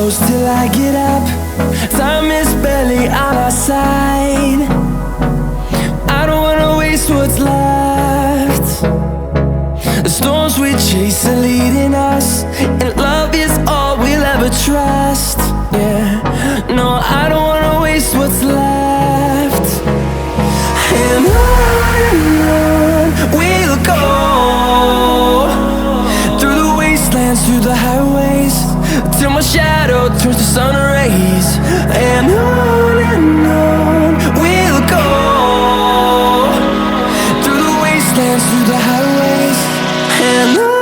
close till I get up. Time is barely on our side. I don't wanna waste what's left. The storms we chase are leading us, and love is all we'll ever trust. Yeah, no, I don't wanna waste what's left. And on we'll go, through the wastelands, through the highways, till my shadow turns to sun rays. And on we'll go, through the wastelands, through the highways, and on.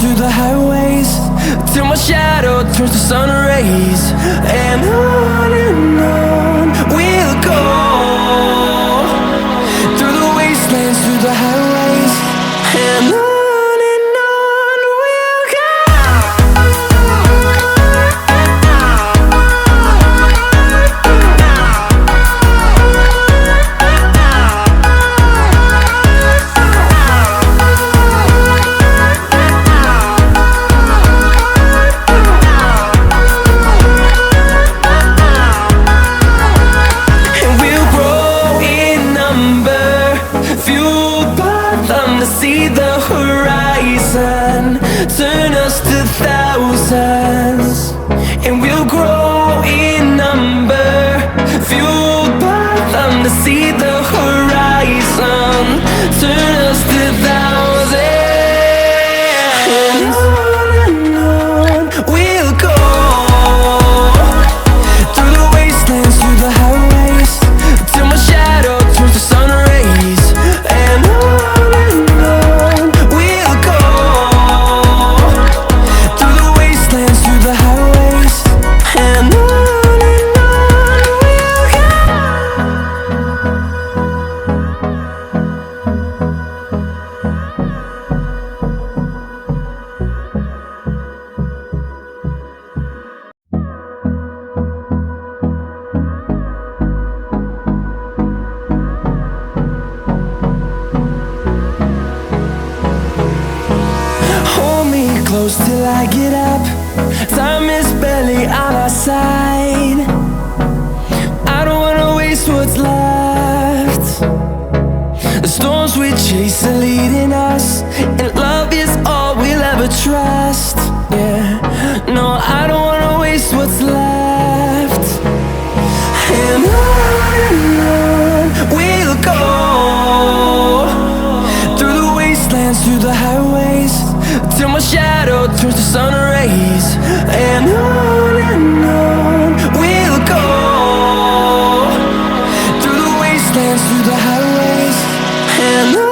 Through the highways, till my shadow turns to sun rays. And on we'll go, through the wastelands, through the highways, and on. See the horizon turn us to thousands, and we'll grow in number, fueled by them. To see the horizon turn us to thousands, and on we'll go, through the wastelands, through the highways, till my shadow turns to sun rays. And on close till I get up. Time is barely on our side. I don't wanna waste what's left. The storms we chase are leading us, and love is all we'll ever trust. Yeah, no, I don't wanna waste what's left. And on we'll go, through the wastelands, through the highways, till my shadow turns to sun rays. And on we'll go, through the wastelands, through the highways, and on.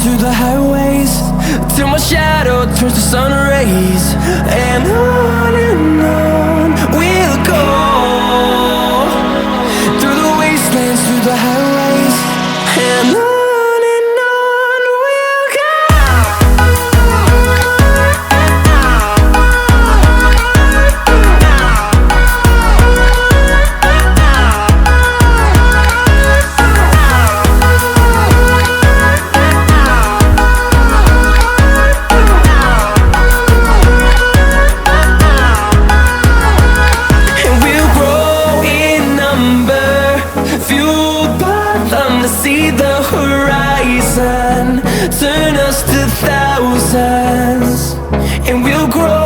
through the highways, till my shadow turns to sun rays. And on we'll go, through the wastelands, through the highways. And on we'll go. See the horizon, turn us to thousands, and we'll grow